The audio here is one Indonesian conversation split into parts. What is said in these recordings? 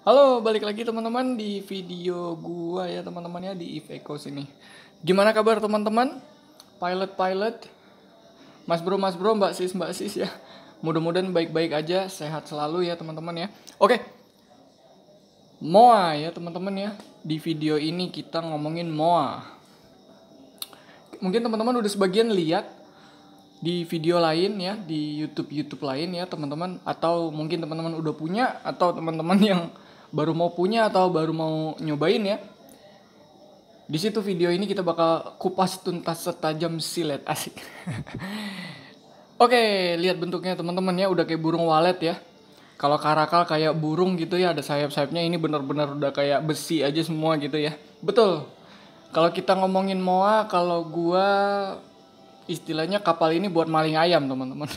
Halo, balik lagi teman-teman di video gua ya teman-teman ya di Iveco sini. Gimana kabar teman-teman? Pilot-pilot, Mas bro, Mbak sis ya. Mudah-mudahan baik-baik aja, sehat selalu ya teman-teman ya. Oke, MOA ya teman-teman ya. Di video ini kita ngomongin MOA. Mungkin teman-teman udah sebagian lihat di video lain ya, di YouTube lain ya teman-teman, atau mungkin teman-teman udah punya, atau teman-teman yang baru mau punya atau baru mau nyobain ya. Di situ video ini kita bakal kupas tuntas setajam silet, asik. Oke, lihat bentuknya teman-teman ya, udah kayak burung walet ya. Kalau karakal kayak burung gitu ya, ada sayap-sayapnya. Ini benar-benar udah kayak besi aja semua gitu ya. Betul. Kalau kita ngomongin MOA, kalau gua istilahnya kapal ini buat maling ayam teman-teman.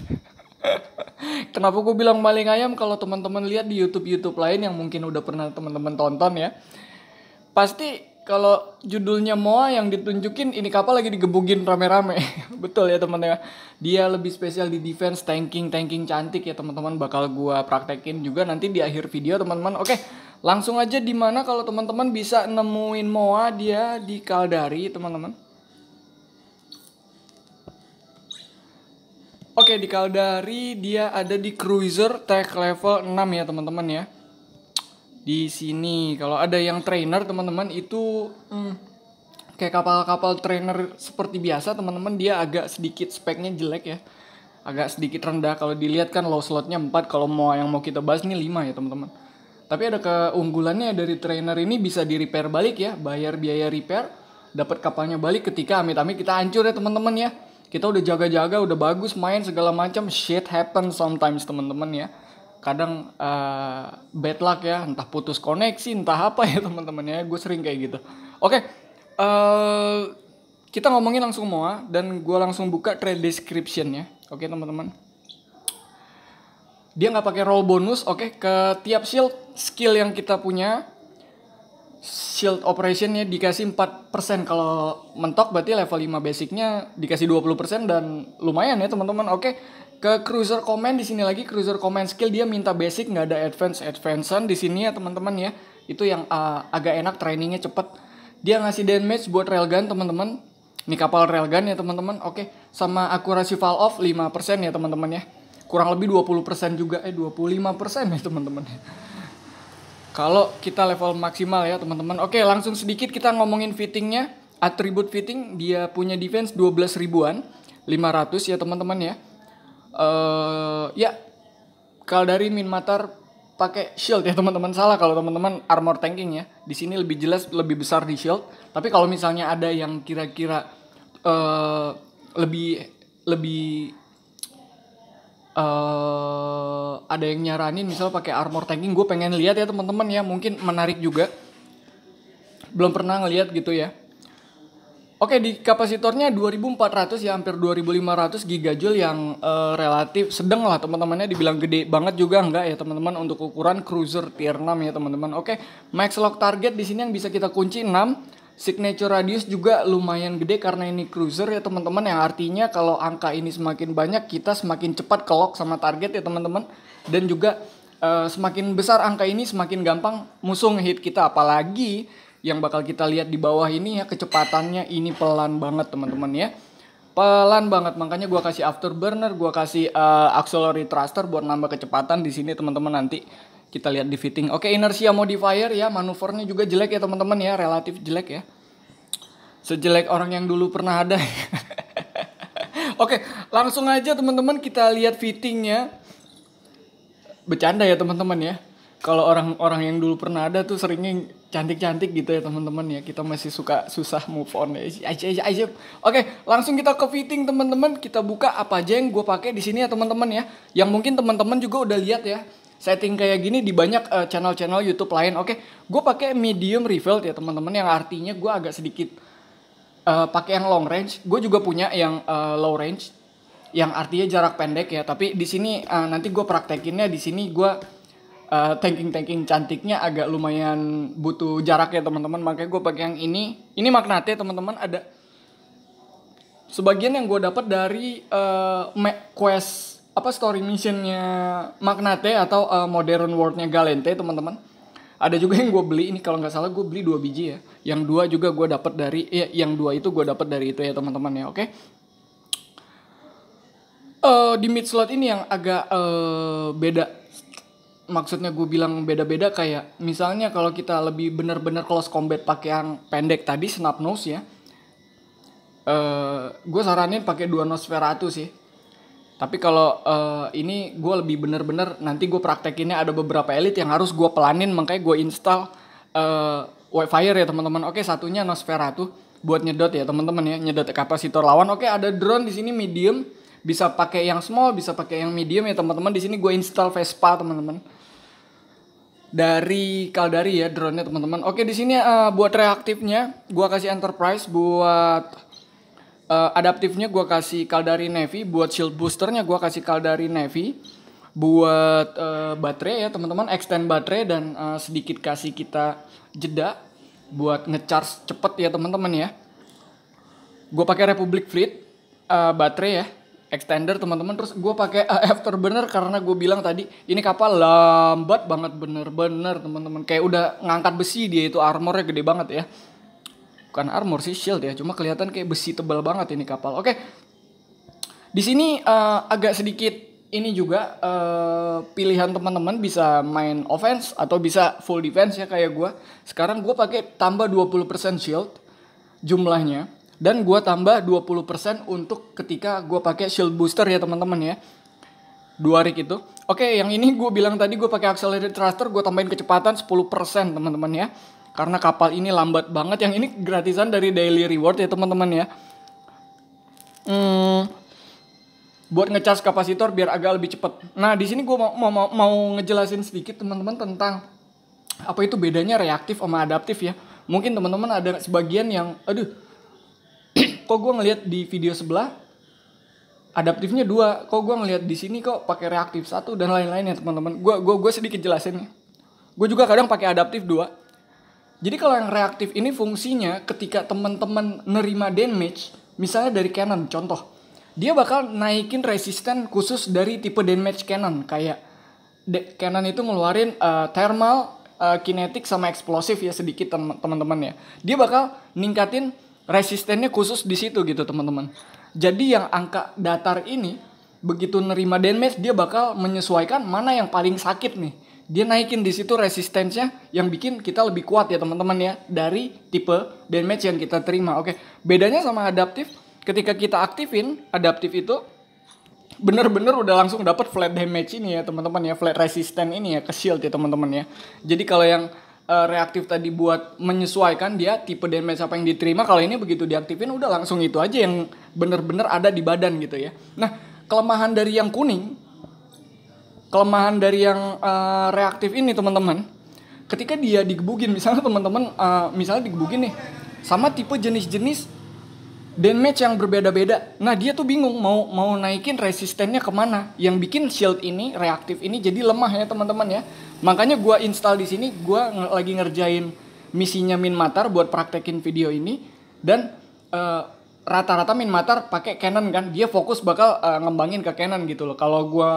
Kenapa gue bilang maling ayam? Kalau teman-teman lihat di YouTube lain yang mungkin udah pernah teman-teman tonton ya, pasti kalau judulnya MOA yang ditunjukin ini kapal lagi digebugin rame-rame. Betul ya teman-teman. Dia lebih spesial di defense, tanking cantik ya teman-teman. Bakal gue praktekin juga nanti di akhir video teman-teman. Oke, langsung aja di mana kalau teman-teman bisa nemuin MOA, dia di Caldari teman-teman. Oke, di Caldari dia ada di cruiser tech level 6 ya teman-teman ya. Di sini kalau ada yang trainer teman-teman itu kayak kapal-kapal trainer seperti biasa teman-teman, dia agak sedikit speknya jelek ya. Agak sedikit rendah, kalau dilihat kan low slotnya 4, kalau mau yang mau kita bahas nih 5 ya teman-teman. Tapi ada keunggulannya dari trainer ini, bisa di repair balik ya, bayar biaya repair, dapat kapalnya balik ketika amit-amit kita hancur ya teman-teman ya. Kita udah jaga-jaga, udah bagus main segala macam, shit happen sometimes teman-teman ya. Kadang bad luck ya, entah putus koneksi, entah apa ya teman-teman ya. Gue sering kayak gitu. Oke, kita ngomongin langsung MOA dan gue langsung buka trade description ya. Oke teman-teman. Dia nggak pakai roll bonus, oke. Ke tiap shield skill yang kita punya, shield operationnya dikasih 4%. Kalau mentok berarti level 5 basicnya dikasih 20% dan lumayan ya teman-teman. Oke, ke cruiser command di sini lagi, cruiser command skill dia minta basic, nggak ada advancean di sini ya teman-teman ya. Itu yang agak enak, trainingnya cepet. Dia ngasih damage buat railgun teman-teman. Ini kapal railgun ya teman-teman. Oke, sama accuracy fall off 5% ya teman-teman ya. Kurang lebih 20% juga, 25% ya teman-teman. Kalau kita level maksimal ya teman-teman. Oke, langsung sedikit kita ngomongin fittingnya. Atribut fitting, dia punya defense 12 ribuan, 500 ya teman-teman ya. Ya, Caldari Minmatar pakai shield ya teman-teman. Salah kalau teman-teman armor tanking ya. Di sini lebih jelas, lebih besar di shield. Tapi kalau misalnya ada yang kira-kira lebih ada yang nyaranin misal pakai armor tanking, gue pengen lihat ya teman-teman ya, mungkin menarik juga, belum pernah ngelihat gitu ya. Oke, di kapasitornya 2400 ya, hampir 2500 gigajoule yang relatif sedang lah teman-temannya, dibilang gede banget juga enggak ya teman-teman untuk ukuran cruiser tier 6 ya teman-teman. Oke, max lock target di sini yang bisa kita kunci 6. Signature radius juga lumayan gede karena ini cruiser ya teman-teman, yang artinya kalau angka ini semakin banyak kita semakin cepat ke lock sama target ya teman-teman. Dan juga semakin besar angka ini semakin gampang musuh ngehit kita, apalagi yang bakal kita lihat di bawah ini ya, kecepatannya ini pelan banget teman-teman ya. Pelan banget, makanya gue kasih afterburner, gue kasih auxiliary thruster buat nambah kecepatan di sini teman-teman, nanti kita lihat di fitting. Oke, inertia modifier ya, manuvernya juga jelek ya teman-teman ya, relatif jelek ya. Sejelek orang yang dulu pernah ada. Oke, langsung aja teman-teman kita lihat fittingnya. Bercanda ya teman-teman ya. Kalau orang-orang yang dulu pernah ada tuh seringnya cantik-cantik gitu ya teman-teman ya. Kita masih susah move on ya. Oke, langsung kita ke fitting teman-teman. Kita buka apa aja yang gue pakai di sini ya teman-teman ya. Yang mungkin teman-teman juga udah lihat ya. Setting kayak gini di banyak channel-channel YouTube lain. Oke, gue pakai medium revealed ya teman-teman, yang artinya gue agak sedikit pakai yang long range. Gue juga punya yang low range, yang artinya jarak pendek ya. Tapi di sini nanti gue praktekinnya di sini gue tanking cantiknya agak lumayan butuh jarak ya teman-teman. Makanya gue pakai yang ini. Ini magnetnya teman-teman, ada sebagian yang gue dapat dari quest story missionnya Magnate atau Modern World-nya Galente teman-teman. Ada juga yang gue beli ini, kalau nggak salah gue beli 2 biji ya. Yang 2 juga gue dapat dari yang 2 itu gue dapat dari itu ya teman-teman ya. Oke. Di mid slot ini yang agak beda. Maksudnya gue bilang beda-beda kayak misalnya kalau kita lebih bener-bener close combat pakai yang pendek tadi snap nose ya. Gue saranin pakai 2 Nosferatu sih. Tapi kalau ini gue lebih bener-bener nanti gue praktekinnya ada beberapa elite yang harus gue pelanin, makanya gue install Whitefire ya teman-teman. Oke, satunya Nosferatu buat nyedot ya teman-teman ya, nyedot kapasitor lawan. Oke, ada drone di sini medium, bisa pakai yang small, bisa pakai yang medium ya teman-teman. Di sini gue install Vespa teman-teman. Dari Caldari ya drone-nya teman-teman. Oke, di sini buat reaktifnya gue kasih Enterprise, buat adaptifnya gue kasih Caldari Navy, buat shield boosternya gue kasih Caldari Navy, buat baterai ya teman-teman, extend baterai dan sedikit kasih kita jeda buat ngecharge cepet ya teman-teman ya. Gue pakai Republic Fleet baterai ya, extender teman-teman. Terus gue pakai afterburner karena gue bilang tadi ini kapal lambat banget bener-bener teman-teman, kayak udah ngangkat besi, dia itu armornya gede banget ya. Bukan armor sih, shield ya, cuma kelihatan kayak besi tebal banget ini kapal. Oke. Di sini agak sedikit ini juga pilihan teman-teman, bisa main offense atau bisa full defense ya kayak gue. Sekarang gue pakai tambah 20% shield jumlahnya, dan gue tambah 20% untuk ketika gue pakai shield booster ya teman-teman ya. 2 rig itu. Oke, yang ini gue bilang tadi gue pakai accelerated thruster, gue tambahin kecepatan 10% teman-teman ya. Karena kapal ini lambat banget. Yang ini gratisan dari daily reward ya teman-teman ya. Buat ngecas kapasitor biar agak lebih cepet. Nah di sini gue mau ngejelasin sedikit teman-teman tentang apa itu bedanya reaktif sama adaptif ya. Mungkin teman-teman ada sebagian yang kok gue ngelihat di video sebelah adaptifnya 2, kok gue ngelihat di sini kok pakai reaktif 1 dan lain-lain ya teman-teman. Gue sedikit jelasin ya. Gue juga kadang pakai adaptif 2. Jadi kalau yang reaktif ini fungsinya ketika teman-teman nerima damage, misalnya dari cannon, contoh, dia bakal naikin resisten khusus dari tipe damage cannon. Kayak cannon itu ngeluarin thermal, kinetik sama eksplosif ya sedikit teman-teman ya. Dia bakal ningkatin resistennya khusus di situ gitu teman-teman. Jadi yang angka datar ini begitu nerima damage dia bakal menyesuaikan mana yang paling sakit nih. Dia naikin di situ resistensinya yang bikin kita lebih kuat ya teman-teman ya dari tipe damage yang kita terima. Oke, bedanya sama adaptif, ketika kita aktifin adaptif itu bener-bener udah langsung dapat flat damage ini ya teman-teman ya, flat resistant ini ya ke shield ya teman-teman ya. Jadi kalau yang reaktif tadi buat menyesuaikan dia tipe damage apa yang diterima, kalau ini begitu diaktifin udah langsung itu aja yang bener-bener ada di badan gitu ya. Nah, kelemahan dari yang kuning, kelemahan dari yang reaktif ini teman-teman, ketika dia digebugin, misalnya teman-teman misalnya digebugin nih sama tipe jenis-jenis damage yang berbeda-beda, nah dia tuh bingung mau naikin resistennya kemana, yang bikin shield ini reaktif ini jadi lemah ya teman-teman ya. Makanya gue install di sini, gue lagi ngerjain misinya Minmatar buat praktekin video ini, dan rata-rata Minmatar pakai Canon kan, dia fokus bakal ngembangin ke Canon gitu loh. Kalau gue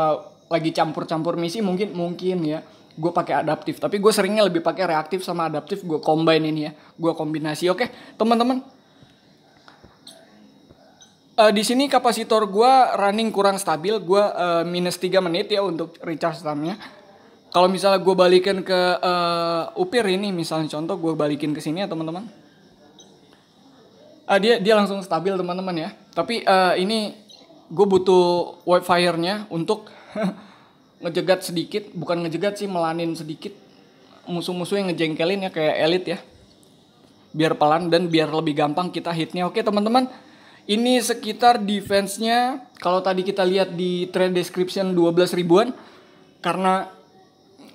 lagi campur-campur misi mungkin ya gue pakai adaptif, tapi gue seringnya lebih pakai reaktif sama adaptif, gue combine ini ya, gue kombinasi. Oke teman-teman, di sini kapasitor gue running kurang stabil, gue minus 3 menit ya untuk recharge time-nya. Kalau misalnya gue balikin ke Upir ini, misalnya contoh gue balikin ke sini ya teman-teman, dia langsung stabil teman-teman ya. Tapi ini gue butuh Whitefire-nya untuk ngejegat sedikit, bukan ngejegat sih, melanin sedikit musuh-musuh yang ngejengkelin ya kayak elite ya, biar pelan dan biar lebih gampang kita hitnya. Oke teman-teman, ini sekitar defense-nya kalau tadi kita lihat di trade description 12 ribuan karena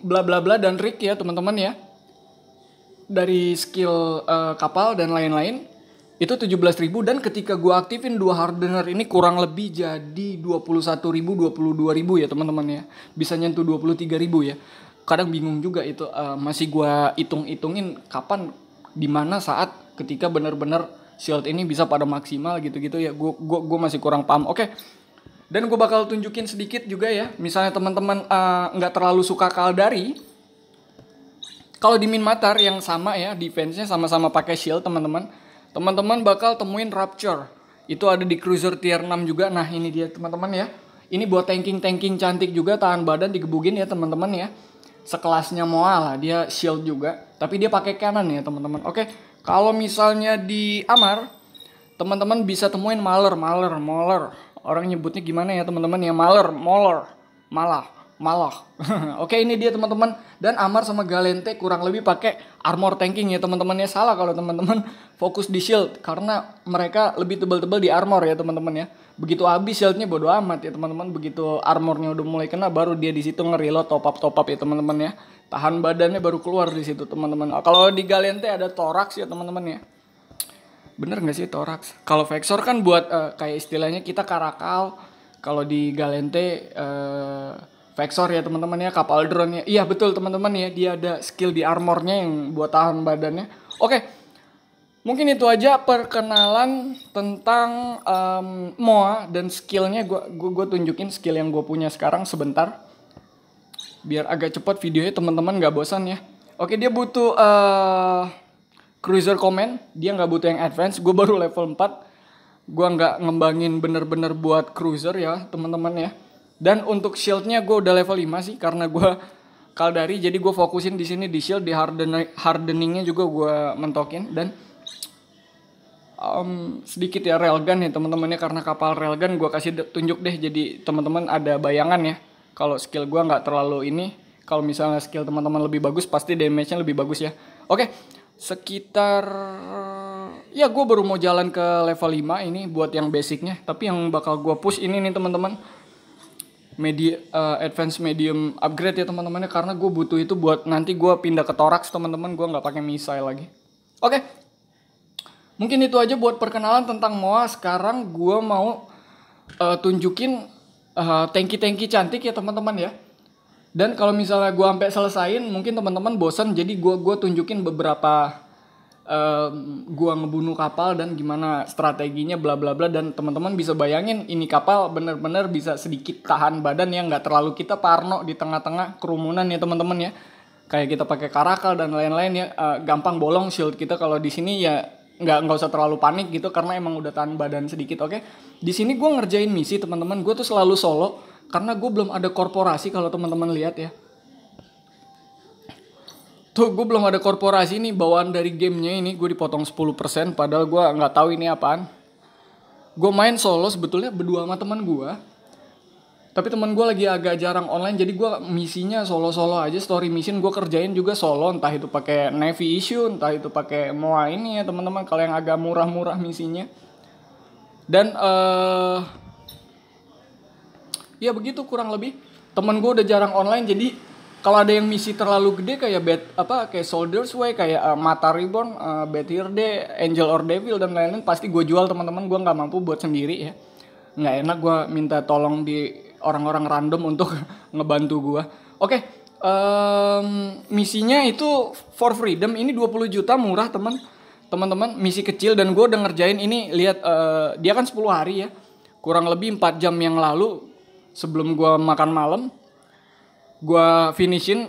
bla bla bla dan rig ya teman-teman ya, dari skill kapal dan lain-lain itu 17.000, dan ketika gue aktifin 2 hardener ini kurang lebih jadi 21.000, 22.000 ya teman-teman ya. Bisa nyentuh 23.000 ya. Kadang bingung juga itu, masih gue hitung-hitungin kapan, dimana saat ketika bener-bener shield ini bisa pada maksimal gitu-gitu ya. Gue masih kurang paham. Oke. Dan gue bakal tunjukin sedikit juga ya. Misalnya teman-teman nggak terlalu suka Caldari, Kalau di Minmatar yang sama ya, defense-nya sama-sama pakai shield teman-teman. Teman-teman bakal temuin Rapture. Itu ada di cruiser tier 6 juga. Nah ini dia teman-teman ya. Ini buat tanking cantik juga, tahan badan digebugin ya teman-teman ya. Sekelasnya Moa lah, dia shield juga. Tapi dia pakai cannon ya teman-teman. Oke, kalau misalnya di Amar, teman-teman bisa temuin Mauler. Orang nyebutnya gimana ya teman-teman ya? Malah. Oke, ini dia teman-teman. Dan Amar sama Galente kurang lebih pakai armor tanking ya teman-teman ya. Salah kalau teman-teman fokus di shield, karena mereka lebih tebal-tebal di armor ya teman-teman ya. Begitu habis shieldnya bodo amat ya teman-teman. Begitu armornya udah mulai kena, baru dia di situ nge-reload top up ya teman-teman ya. Tahan badannya baru keluar di situ teman-teman. Kalau di Galente ada Thorax ya teman-teman ya. Bener nggak sih Thorax? Kalau Vexor kan buat kayak istilahnya kita Karakal. Kalau di Galente Vexor ya teman-teman ya, kapal drone-nya. Iya betul teman-teman ya, dia ada skill di armornya yang buat tahan badannya. Oke, mungkin itu aja perkenalan tentang Moa dan skillnya. Gue tunjukin skill yang gue punya sekarang sebentar, biar agak cepat videonya teman-teman nggak bosan ya. Oke, dia butuh cruiser command, dia nggak butuh yang advance. Gue baru level 4, gue nggak ngembangin bener-bener buat cruiser ya teman-teman ya. Dan untuk shieldnya gue udah level 5 sih, karena gue Kaldari, jadi gue fokusin di sini di shield, di hardeningnya juga gue mentokin. Dan sedikit ya railgun ya teman-teman ya, karena kapal railgun gue kasih tunjuk deh, jadi teman-teman ada bayangan ya. Kalau skill gue nggak terlalu ini, kalau misalnya skill teman-teman lebih bagus, pasti damage-nya lebih bagus ya. Oke, sekitar ya gue baru mau jalan ke level 5 ini buat yang basicnya. Tapi yang bakal gue push ini nih teman-teman, advance medium upgrade ya teman-teman, karena gue butuh itu buat nanti gue pindah ke Thorax teman-teman, gue nggak pakai missile lagi. Oke, mungkin itu aja buat perkenalan tentang Moa. Sekarang gue mau tunjukin tanki cantik ya teman-teman ya. Dan kalau misalnya gue sampai selesaiin, mungkin teman-teman bosan, jadi gue tunjukin beberapa gua ngebunuh kapal dan gimana strateginya bla bla bla. Dan teman-teman bisa bayangin ini kapal bener-bener bisa sedikit tahan badan ya, nggak terlalu kita parno di tengah-tengah kerumunan ya teman-teman ya, kayak kita pakai Karakal dan lain-lain ya. Gampang bolong shield kita. Kalau di sini ya nggak usah terlalu panik gitu, karena emang udah tahan badan sedikit. Oke, di sini gue ngerjain misi teman-teman, gue tuh selalu solo karena gue belum ada korporasi. Kalau teman-teman lihat ya, tuh gue belum ada korporasi nih, bawaan dari gamenya ini gue dipotong 10%, padahal gue nggak tahu ini apaan. Gue main solo sebetulnya berdua sama teman gue, tapi teman gue lagi agak jarang online, jadi gue misinya solo aja. Story mission gue kerjain juga solo, entah itu pakai Navy issue, entah itu pakai Moa ini ya teman-teman, kalau yang agak murah-murah misinya. Dan ya begitu kurang lebih. Temen gue udah jarang online, jadi kalau ada yang misi terlalu gede kayak kayak Soldier's Way, kayak Mata Reborn, Bad Hair Day, Angel or Devil dan lain-lain, pasti gue jual teman-teman. Gue nggak mampu buat sendiri ya, nggak enak gue minta tolong di orang-orang random untuk ngebantu gue. Oke, misinya itu For Freedom, ini 20 juta, murah teman-teman, misi kecil. Dan gue udah ngerjain ini, lihat dia kan 10 hari ya, kurang lebih 4 jam yang lalu sebelum gue makan malam. Gue finishin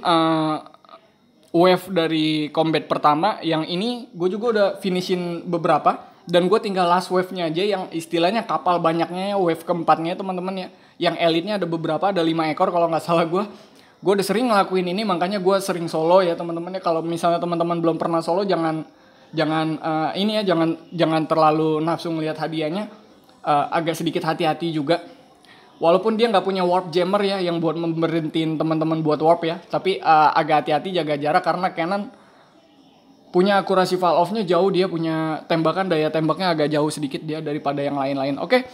wave dari combat pertama. Yang ini gue juga udah finishin beberapa, dan gue tinggal last wave-nya aja, yang istilahnya kapal banyaknya ya, wave keempatnya teman-teman ya. Yang elitnya ada beberapa, ada 5 ekor kalau nggak salah gue. Gue udah sering ngelakuin ini, makanya gue sering solo ya teman-teman ya. Kalau misalnya teman-teman belum pernah solo, jangan terlalu nafsu ngelihat hadiahnya. Agak sedikit hati-hati juga. Walaupun dia nggak punya warp jammer ya, yang buat memberhentiin teman-teman buat warp ya, tapi agak hati-hati, jaga jarak, karena Canon punya akurasi fall off-nya jauh, dia punya tembakan, daya tembaknya agak jauh sedikit dia daripada yang lain-lain. Oke,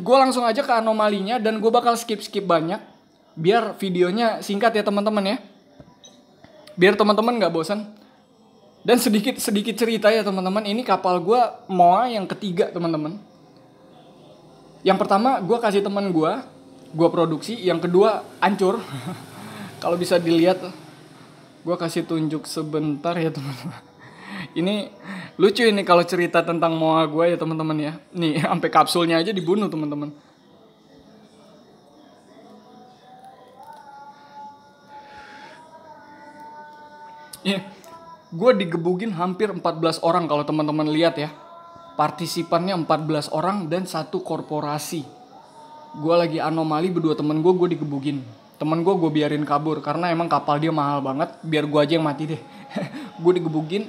gue langsung aja ke anomalinya, dan gue bakal skip banyak biar videonya singkat ya teman-teman ya, biar teman-teman nggak bosan. Dan sedikit cerita ya teman-teman, ini kapal gue Moa yang ketiga teman-teman. Yang pertama gue kasih teman gue produksi. Yang kedua hancur. Kalau bisa dilihat, gue kasih tunjuk sebentar ya teman-teman. Ini lucu ini kalau cerita tentang Moa gue ya teman-teman ya. Nih sampai kapsulnya aja dibunuh teman-teman. Gue digebukin hampir 14 orang kalau teman-teman lihat ya. Partisipannya 14 orang dan satu korporasi. Gue lagi anomali berdua temen gue digebukin. Temen gue biarin kabur karena emang kapal dia mahal banget. Biar gue aja yang mati deh. Gue digebukin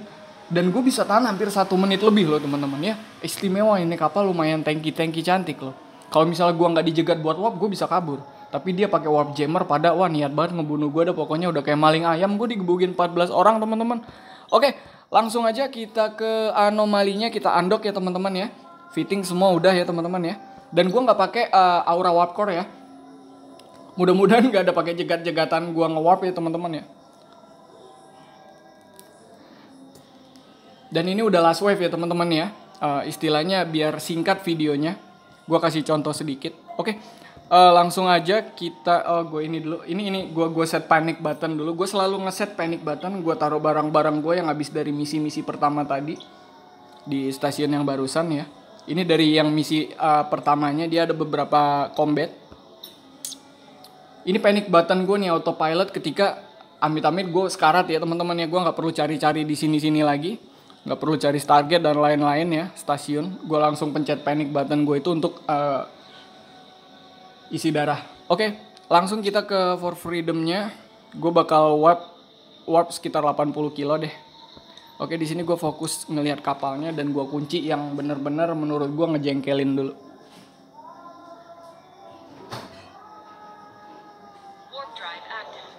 dan gue bisa tahan hampir 1 menit lebih loh teman-teman ya. Istimewa ini kapal, lumayan tanky cantik loh. Kalau misalnya gue nggak dijegat buat warp, gue bisa kabur. Tapi dia pakai warp jammer pada wah niat banget ngebunuh gue dah, pokoknya udah kayak maling ayam. Gue digebukin 14 orang teman-teman. Oke, langsung aja kita ke anomalinya, kita undock ya teman-teman ya. Fitting semua udah ya teman-teman ya. Dan gue nggak pakai aura warp core ya. Mudah-mudahan nggak ada pakai jegat-jegatan gue nge-warp ya teman-teman ya. Dan ini udah last wave ya teman-teman ya. Istilahnya biar singkat videonya, gue kasih contoh sedikit. Oke. Langsung aja kita gue ini dulu. Ini gue set panic button dulu. Gue selalu ngeset panic button. Gue taruh barang-barang gue yang habis dari misi-misi pertama tadi di stasiun yang barusan ya. Ini dari yang misi pertamanya, dia ada beberapa combat. Ini panic button gue nih autopilot ketika amit-amit gue sekarat ya teman-teman ya. Gue nggak perlu cari-cari di sini-sini lagi, nggak perlu cari Stargate dan lain-lain ya stasiun. Gue langsung pencet panic button gue itu untuk isi darah. Oke, langsung kita ke For Freedom-nya. Gue bakal warp sekitar 80 kilo deh. Oke, di sini gue fokus ngelihat kapalnya dan gue kunci yang bener-bener menurut gue ngejengkelin dulu. Warp drive active.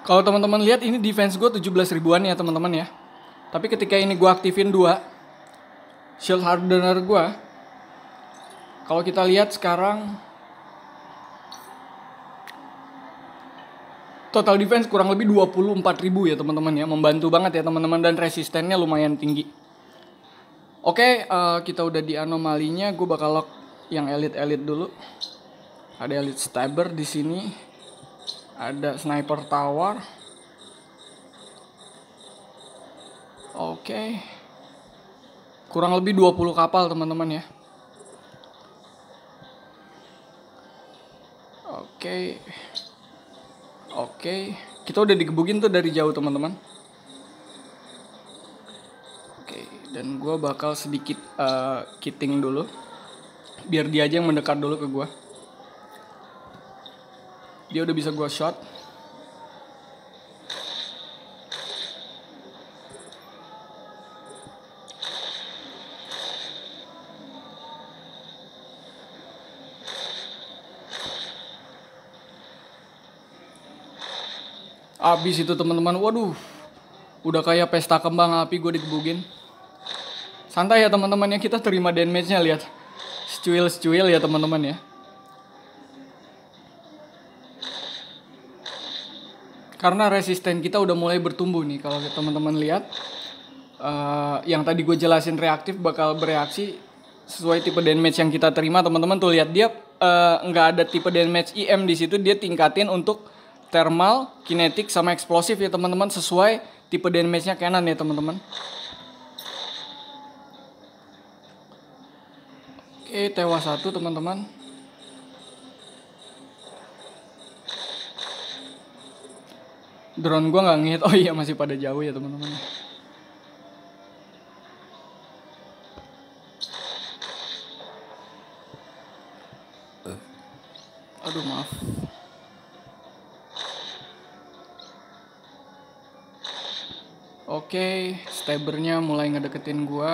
Kalau teman-teman lihat ini defense gue 17 ribuan ya teman-teman ya. Tapi ketika ini gue aktifin 2 shield hardener gue, kalau kita lihat sekarang total defense kurang lebih 24 ribu ya teman-teman ya. Membantu banget ya teman-teman dan resistennya lumayan tinggi. Oke, kita udah di anomalinya. Gue bakal lock yang elite dulu. Ada elite stabber di sini. Ada sniper tower. Oke. Kurang lebih 20 kapal teman-teman ya. Oke. Kita udah digebukin tuh dari jauh teman-teman. Oke. Dan gue bakal sedikit kitting dulu. Biar dia aja yang mendekat dulu ke gue. Dia udah bisa gue shot. Abis itu teman-teman, waduh, udah kayak pesta kembang api gue digebukin. Santai ya teman-teman ya, kita terima damage-nya, lihat. Secuil ya teman-teman ya. Karena resisten kita udah mulai bertumbuh nih. Kalau teman-teman lihat, yang tadi gue jelasin reaktif bakal bereaksi sesuai tipe damage yang kita terima. Teman-teman tuh lihat dia nggak ada tipe damage IM di situ. Dia tingkatin untuk thermal, kinetik, sama eksplosif ya teman-teman. Sesuai tipe damage-nya Canon ya teman-teman. Oke, tewas 1 teman-teman. Drone gue nggak ngehit. Oh iya, masih pada jauh ya teman-teman. Aduh, maaf. Oke, stabbernya mulai ngedeketin gue.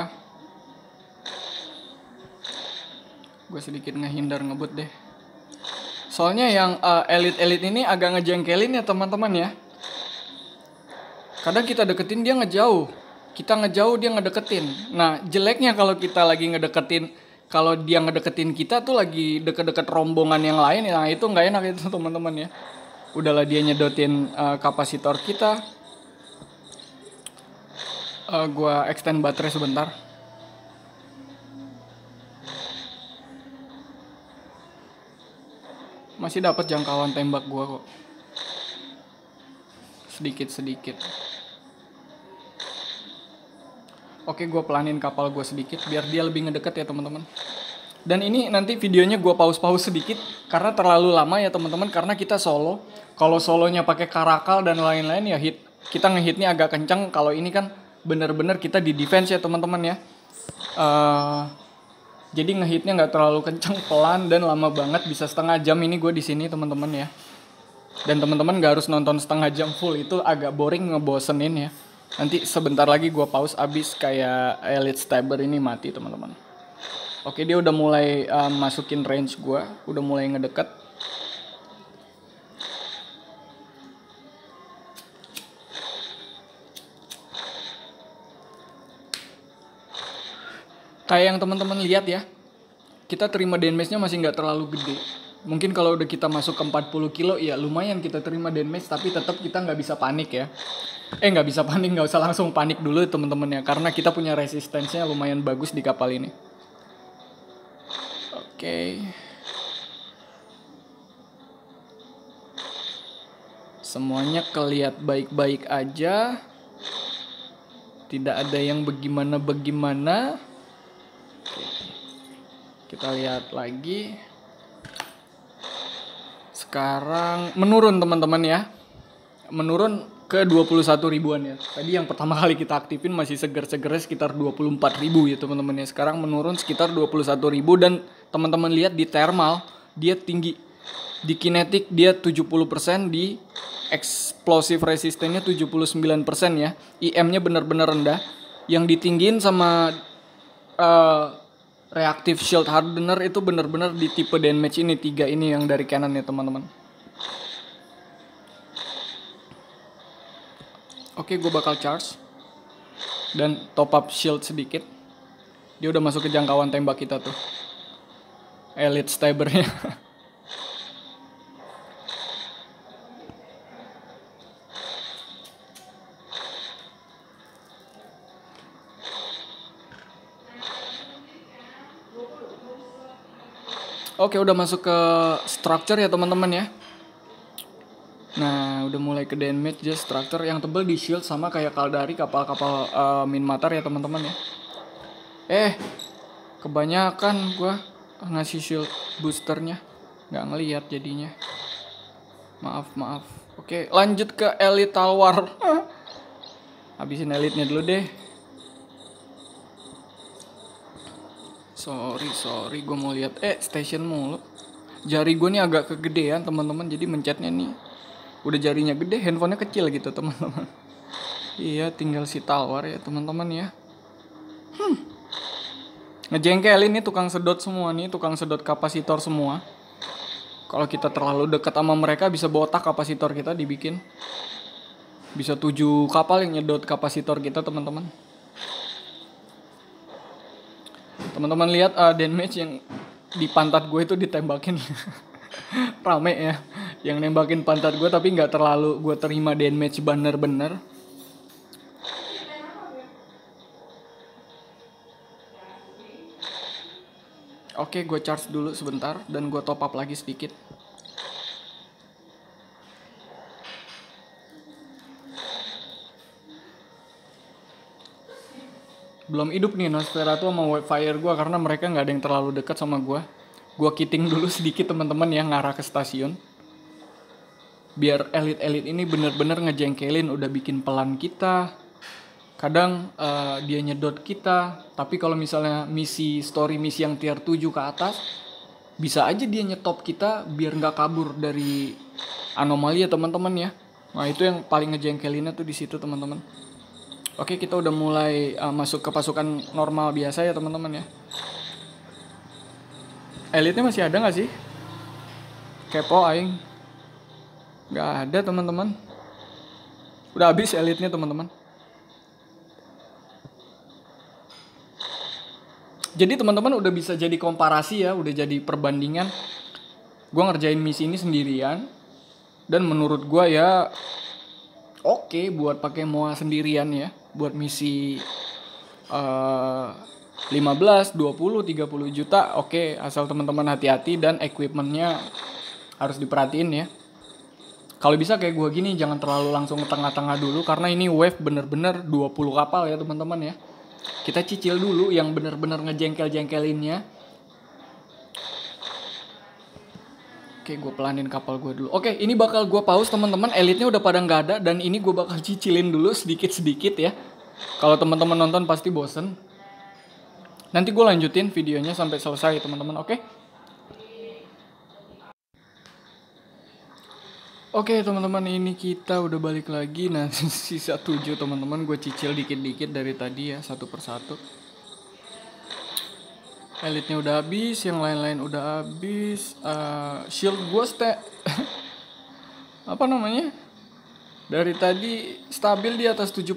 Gue sedikit ngehindar ngebut deh. Soalnya yang elite ini agak ngejengkelin ya teman-teman ya. Kadang kita deketin dia ngejauh. Kita ngejauh dia ngedeketin. Nah jeleknya kalau kita lagi ngedeketin, kalau dia ngedeketin kita tuh lagi deket-deket rombongan yang lain. Nah itu nggak enak itu teman-teman ya. Udahlah dia nyedotin kapasitor kita. Gua extend baterai sebentar. Masih dapat jangkauan tembak gua kok. sedikit. Oke, gue pelanin kapal gue sedikit biar dia lebih ngedeket ya teman-teman. Dan ini nanti videonya gue pause sedikit karena terlalu lama ya teman-teman, karena kita solo. Kalau solonya pakai karakal dan lain-lain ya kita ngehitnya agak kencang. Kalau ini kan bener-bener kita di defense ya teman-teman ya. Jadi ngehitnya nggak terlalu kencang, pelan dan lama banget, bisa setengah jam ini gue di sini teman-teman ya. Dan teman-teman nggak harus nonton setengah jam full, itu agak boring, ngebosenin ya. Nanti sebentar lagi gue pause abis kayak Elite Stabber ini mati teman-teman. Oke, dia udah mulai masukin range gue, udah mulai ngedeket. Kayak yang teman-teman lihat ya, kita terima damage-nya masih nggak terlalu gede. Mungkin kalau udah kita masuk ke 40 kilo ya lumayan kita terima damage, tapi tetap kita nggak bisa panik ya. Nggak bisa panik, nggak usah langsung panik dulu teman-teman ya, karena kita punya resistensinya lumayan bagus di kapal ini. Oke. Semuanya kelihatan baik-baik aja. Tidak ada yang bagaimana. Kita lihat lagi. Sekarang menurun teman-teman ya. Menurun ke 21 ribuan ya. Tadi yang pertama kali kita aktifin masih seger-segernya sekitar 24 ribu ya teman-teman ya. Sekarang menurun sekitar 21 ribu, dan teman-teman lihat di thermal dia tinggi. Di kinetik dia 70%, di explosive resistance-nya 79% ya. IM-nya benar-benar rendah. Yang ditinggiin sama reactive shield hardener itu benar-benar di tipe damage ini, 3 ini yang dari Canon ya teman-teman. Oke, gue bakal charge dan top up shield sedikit. Dia udah masuk ke jangkauan tembak kita tuh, Elite Stabber-nya. Oke, udah masuk ke structure ya teman-teman ya. Nah, udah mulai ke damage just structure yang tebel di shield, sama kayak Caldari kapal-kapal Minmatar ya teman-teman ya. Kebanyakan gua ngasih shield boosternya, nggak ngelihat jadinya. Maaf. Oke, lanjut ke Elite Talwar. Habisin elite-nya dulu deh. Sorry, gue mau lihat station mulu. Jari gue nih agak kegedean teman-teman, jadi mencetnya nih udah jarinya gede, handphonenya kecil gitu teman-teman. Iya, tinggal si Talwar ya teman-teman ya. Ngejengkelin nih tukang sedot semua nih, tukang sedot kapasitor semua. Kalau kita terlalu dekat sama mereka bisa botak kapasitor kita dibikin. Bisa 7 kapal yang nyedot kapasitor kita teman-teman. Teman-teman lihat damage yang di pantat gue itu ditembakin. Rame ya yang nembakin pantat gue, tapi nggak terlalu gue terima damage bener-bener. Oke, gue charge dulu sebentar dan gue top up lagi sedikit. Belum hidup nih Nosferatu sama Whitefire gue, karena mereka nggak ada yang terlalu dekat sama gue. Gue kiting dulu sedikit teman-teman yang ngarah ke stasiun. Biar elite ini bener-bener ngejengkelin, udah bikin pelan kita. Kadang dia nyedot kita. Tapi kalau misalnya story misi yang tier 7 ke atas, bisa aja dia nyetop kita biar nggak kabur dari anomali ya teman-teman ya. Nah itu yang paling ngejengkelinnya tuh di situ teman-teman. Oke, kita udah mulai masuk ke pasukan normal biasa ya teman-teman ya. Elite-nya masih ada nggak sih? Kepo aing. Nggak ada teman-teman. Udah habis elite-nya teman-teman. Jadi teman-teman udah bisa jadi komparasi ya, udah jadi perbandingan. Gua ngerjain misi ini sendirian, dan menurut gua ya oke buat pakai MOA sendirian ya. Buat misi 15, 20, 30 juta oke, asal teman-teman hati-hati dan equipmentnya harus diperhatiin ya. Kalau bisa kayak gue gini, jangan terlalu langsung ke tengah-tengah dulu, karena ini wave bener-bener 20 kapal ya teman-teman ya. Kita cicil dulu yang bener-bener ngejengkel-jengkelinnya. Oke, gue pelanin kapal gue dulu. Oke, ini bakal gue pause teman-teman. Elitnya udah pada nggak ada, dan ini gue bakal cicilin dulu sedikit-sedikit ya. Kalau teman-teman nonton pasti bosen. Nanti gue lanjutin videonya sampai selesai teman-teman, oke? Oke teman-teman, ini kita udah balik lagi. Nah sisa 7 teman-teman, gue cicil dikit-dikit dari tadi ya, satu persatu. Elitnya udah habis, yang lain-lain udah habis. Shield gue apa namanya? Dari tadi stabil di atas 70%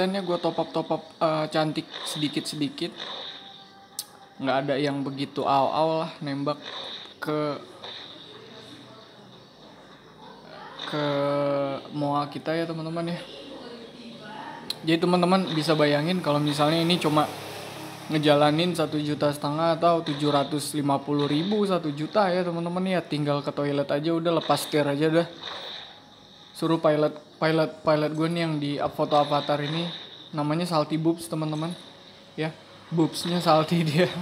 ya, gue top up cantik sedikit-sedikit. Nggak ada yang begitu aw-aw lah nembak ke MOA kita ya teman-teman ya. Jadi teman-teman bisa bayangin kalau misalnya ini cuma ngejalanin 1,5 juta atau 750.000 1 juta ya teman-teman ya, tinggal ke toilet aja udah, lepas setir aja udah. Suruh pilot gue nih yang di foto avatar ini, namanya Salty Boobs teman-teman ya, boobsnya salty dia.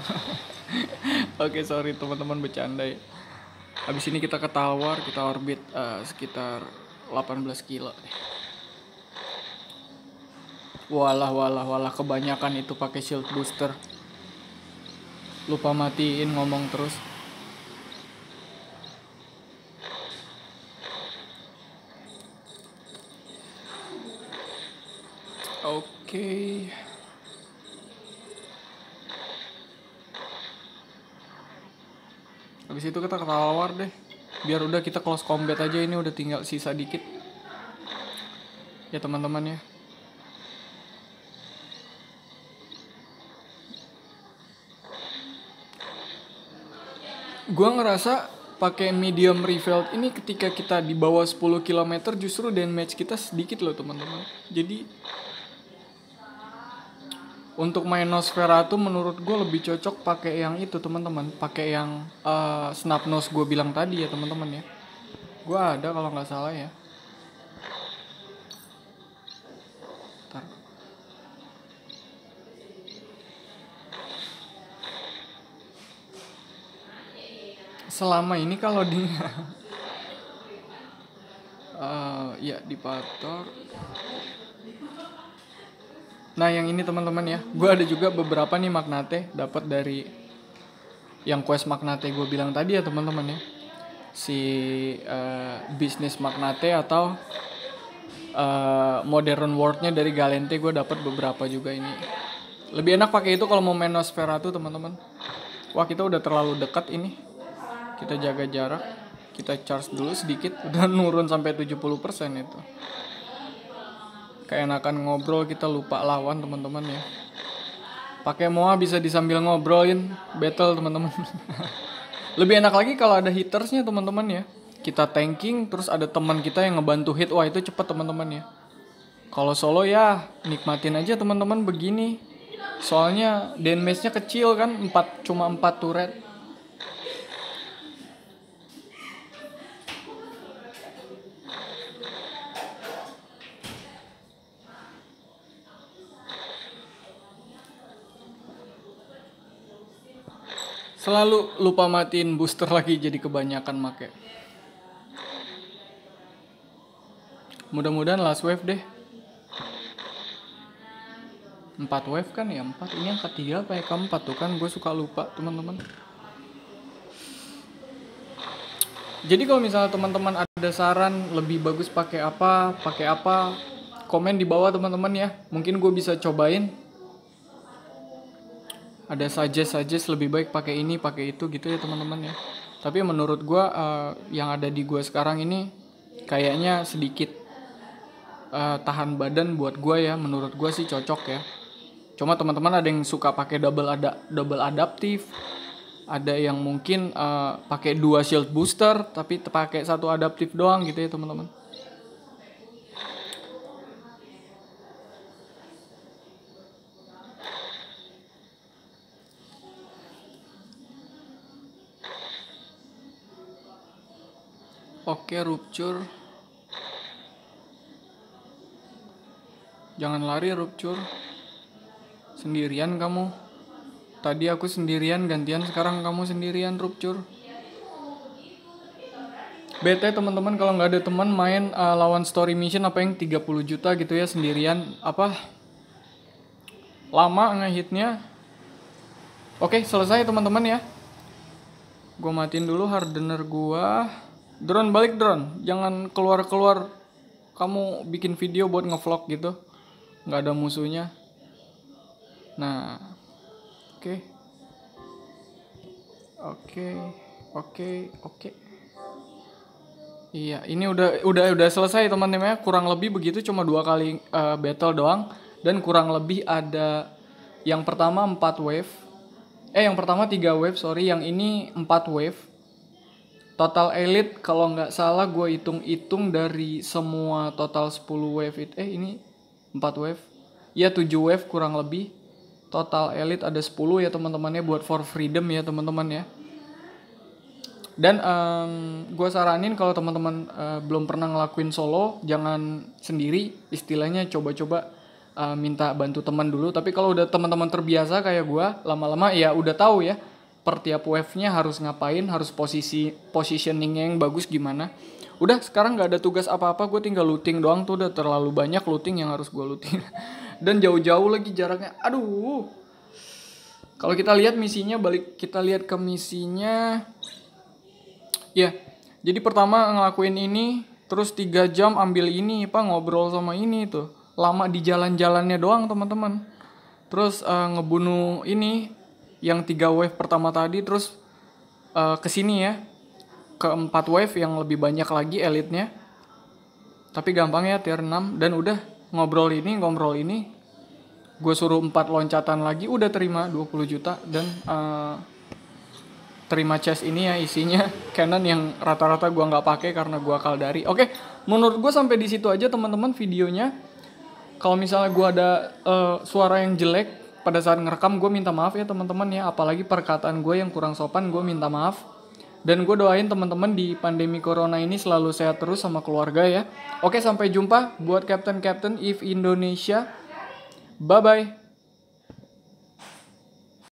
Oke, sorry teman-teman, bercanda ya. Habis ini kita ke tower, kita orbit sekitar 18 kilo. Walah, kebanyakan itu pakai shield booster. Lupa matiin, ngomong terus. Oke. Habis itu kita ke tower deh. Biar udah kita close combat aja, ini udah tinggal sisa dikit. Ya teman-teman ya. Gua ngerasa pakai medium revealed ini ketika kita di bawah 10 km justru damage kita sedikit loh teman-teman. Jadi untuk main Nosferatu menurut gue lebih cocok pakai yang itu teman-teman, pakai yang snap nose gue bilang tadi ya teman-teman ya. Gue ada kalau nggak salah ya. Ntar. Selama ini kalau di ya di Pator. Nah yang ini teman-teman ya, gue ada juga beberapa nih Magnate dapat dari yang quest Magnate gue bilang tadi ya teman-teman ya, si bisnis Magnate atau Modern World-nya dari Galente gue dapat beberapa juga ini. Lebih enak pakai itu kalau mau main Nosferatu teman-teman. Wah kita udah terlalu dekat ini, kita jaga jarak, kita charge dulu sedikit, udah nurun sampai 70% itu. Keenakan ngobrol, kita lupa lawan teman-teman ya. Pakai MOA bisa disambil ngobrolin battle teman-teman. Lebih enak lagi kalau ada hittersnya teman-teman ya. Kita tanking terus ada teman kita yang ngebantu hit, wah itu cepet teman-teman ya. Kalau solo ya nikmatin aja teman-teman begini. Soalnya damage-nya kecil kan, cuma 4 turret. Selalu lupa matiin booster lagi, jadi kebanyakan make. Mudah-mudahan last wave deh. 4 wave kan ya, 4. Ini yang ketiga apa ya, keempat tuh kan, gue suka lupa teman-teman. Jadi kalau misalnya teman-teman ada saran lebih bagus pakai apa, komen di bawah teman-teman ya. Mungkin gue bisa cobain. Ada suggest lebih baik pakai ini, pakai itu gitu ya teman-teman ya. Tapi menurut gue yang ada di gue sekarang ini kayaknya sedikit tahan badan buat gue ya. Menurut gue sih cocok ya. Cuma teman-teman ada yang suka pakai double adaptif, ada yang mungkin pakai 2 shield booster tapi pakai 1 adaptif doang gitu ya teman-teman. Oke, rupture. Jangan lari Rupcur. Sendirian kamu. Tadi aku sendirian gantian, sekarang kamu sendirian Rupcur. Bete teman-teman kalau nggak ada teman main lawan story mission apa yang 30 juta gitu ya sendirian, apa lama ngehitnya. Oke, selesai teman-teman ya. Gue matiin dulu hardener gua. Drone balik drone. Jangan keluar-keluar kamu bikin video buat ngevlog gitu. Nggak ada musuhnya. Nah, oke. Iya, ini udah selesai teman-teman ya. Kurang lebih begitu, cuma 2 kali battle doang dan kurang lebih ada yang pertama 4 wave. Yang pertama 3 wave, sorry, yang ini 4 wave. Total elite kalau nggak salah gue hitung-hitung dari semua total 10 wave itu. Ini 4 wave. Ya 7 wave kurang lebih. Total elite ada 10 ya teman-temannya buat for freedom ya teman-teman ya. Dan gue saranin kalau teman-teman belum pernah ngelakuin solo, jangan sendiri, istilahnya coba-coba minta bantu teman dulu. Tapi kalau udah teman-teman terbiasa kayak gue, lama-lama ya udah tahu ya per tiap wave-nya harus ngapain, harus positioningnya yang bagus gimana. Udah sekarang nggak ada tugas apa-apa, gue tinggal looting doang tuh, udah terlalu banyak looting yang harus gue looting. Dan jauh-jauh lagi jaraknya, aduh. Kalau kita lihat misinya, balik kita lihat ke misinya. Ya, jadi pertama ngelakuin ini, terus 3 jam ambil ini, ngobrol sama ini tuh. Lama di jalan-jalannya doang teman-teman. Terus ngebunuh ini yang 3 wave pertama tadi, terus kesini ya ke 4 wave yang lebih banyak lagi elitnya. Tapi gampang ya tier 6. Dan udah ngobrol ini gue suruh 4 loncatan lagi, udah terima 20 juta. Dan terima chest ini ya, isinya Canon yang rata-rata gue nggak pakai karena gue Caldari. Oke, menurut gue sampai di situ aja teman-teman videonya. Kalau misalnya gue ada suara yang jelek pada saat ngerekam, gue minta maaf ya teman-teman ya. Apalagi perkataan gue yang kurang sopan, gue minta maaf. Dan gue doain teman-teman di pandemi corona ini selalu sehat terus sama keluarga ya. Oke, sampai jumpa buat Captain If Indonesia. Bye-bye.